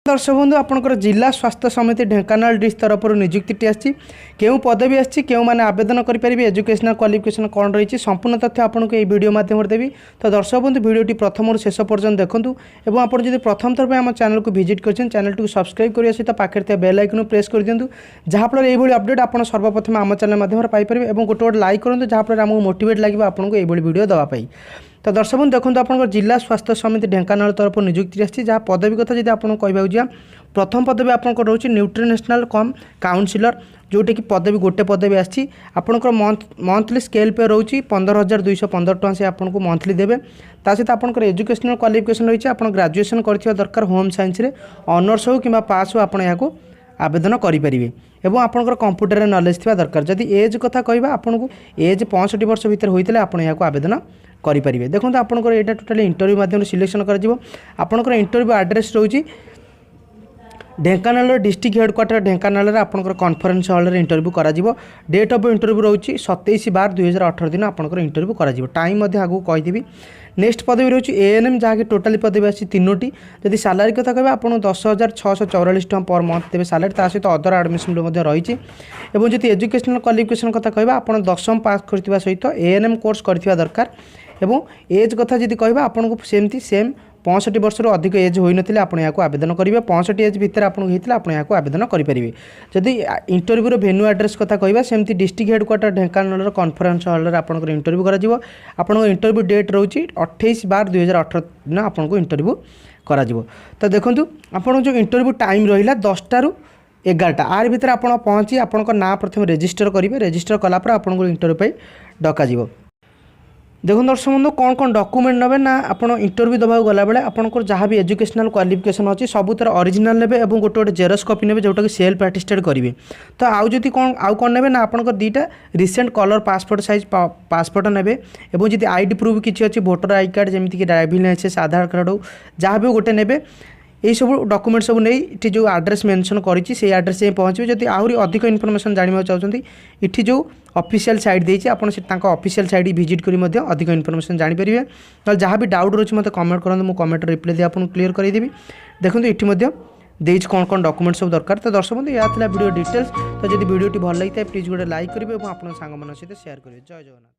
दर्शक बंधु आपंकर जिला स्वास्थ्य समिति ढेंकानाल डिस्ट्रिक्ट तरफ नियुक्ति आसी क्यों पदवी आसी क्यों मैंने आवेदन करेंगे एजुकेशनल क्वालिफिकेशन कौन रही संपूर्ण तथ्य आपको ये वीडियो माध्यम देवी। तो दर्शक बंधु वीडियोटी प्रथम शेष पर्यंत देखूँ और आप प्रथम थर आम चैनल को विजिट कर चैनल को सब्सक्राइब करने सहित पाखे बेल आइकन प्रेस कर दिंतु जहाँफल ये अपडेट आप सर्वप्रथम आम चैनल माध्यम पाइपर और गोटे गोटे लाइक करूँ जहाँफल आमको मोटिवेट लगे आपको ये वीडियो देवाई। तो दर्शक बंधु देखो आप जिला स्वास्थ्य समिति ढेंकानाल तरफ नियुक्ति आसी जहाँ पदवी कथा जी आपको कहूँ प्रथम पदवी आपंकर रोचे न्यूट्रिशनल कम काउनसिलर जोटा कि पदवी गोटे पदवी आसी आपंकर मंथली स्केल पे रोचे 15,215 टଙ୍କା से आपको मंथली देवे। ता सहित आपंकर एजुकेशनल क्वालिफिकेशन रही है ग्रेजुएशन कर दरकार होम साइंस रे ऑनर्स हो कि पास हो आप आवेदन करेंगे एवं आपंकर कंप्यूटर नॉलेज थी दरकार। जदि एज कथा कहवा आपको एज 65 वर्ष भितर होता है आप आवेदन करेंगे। देखो आपंकर यहाँ टोटाली इंटरव्यू माध्यम सिलेक्शन कर इंटरव्यू एड्रेस रोचे ढेंकानाल डिस्ट्रिक्ट हेडक्वार्टर ढेंकानाल आपंकर कॉन्फ्रेंस हॉल रे इंटरव्यू करा डेट ऑफ इंटरव्यू रोचे 27/12/2018 दिन आपंकर इंटरव्यू करा टाइम आगू कहीदेवी। नेक्स्ट पदवी रोचे एएनएम जहाँकि टोटाली पदवी आसी 3टी। जदि सैलरी कथा कहबा आपन 10,644 टଙ୍କା पर मंथ देवे सैलरी ता सहित अदर एडमिशन रही। और जदि एजुकेशनल क्वालिफिकेशन कथा कहबा आपन 10th पास करथिबा सहित एएनएम कोर्स करथिबा दरकार। एवं एज कथा जदि कहबा आपन को सेमती सेम 65 वर्ष अधिक एज होई नथिले आपण याको आवेदन करिवे 65 एज भितर आपण हेतिले आपण याको आवेदन करि परिबे। जदि इंटरव्यू रो वेन्यू एड्रेस कथा कहबा सेमती डिस्ट्रिक्ट हेडक्वार्टर ढेंकानाल रो कॉन्फ्रेंस हॉल रे आपण इंटरव्यू करा जिवो। आपण इंटरव्यू डेट रहउची 28/12/2018 दिन आपण इंटरव्यू करा जिवो। तो देखंतु आपण जो इंटरव्यू टाइम रहिला 10टा रु 11टा आर भितर आपण पहुंची आपण ना प्रथम रजिस्टर करेंगे। रजिस्टर कला पर आपण इंटरव्यू पे डका जिवो। देखो दर्शक बंधु कौन कौन डॉक्यूमेंट नेबे ना आपण इंटरव्यू दबा गला बेले आपनकर जहाँ भी एजुकेशनल क्वालिफिकेशन अच्छी सबूतर ओरिजिनल नेबे और गोटे गोटे जेरक्स कॉपी नेबे जोटा कि सेल्फ अटेस्टेड करेंगे। तो आउ जदि कौन नेबे ना आपनकर दीटा recent colour passport size passport नेबे और जदि आईडी प्रूफ किसी अच्छी वोटर आई कार्ड जमीक ड्राइविंग लाइसेंस आधार कार्ड हो जहाँ भी गोटे नेबे यही सब डॉक्यूमेंट सब नहीं जो एड्रेस मेंशन करी से एड्रेस पहुँचे। जदि आहरी अधिक इनफॉरमेशन जानवा चाहते इठी जो ऑफिशियल साइट देती आप ऑफिशियल साइट विजिट करी अधिक इनफॉरमेशन जानीपर। ना जहाँ भी डाउट रोचे मतलब कमेंट करूँ मुझे कमेंट रिप्लाई दे आपको क्लीयर करदेवी। देखो ये कौन कौन डॉक्यूमेंट सब दरकार। तो दर्शक बंधु यह वीडियो डिटेल्स। तो जब वीडियो भल लगी प्लीज गोटे लाइक करेंगे और आप सांग सहित शेयर करेंगे। जय जगन्नाथ।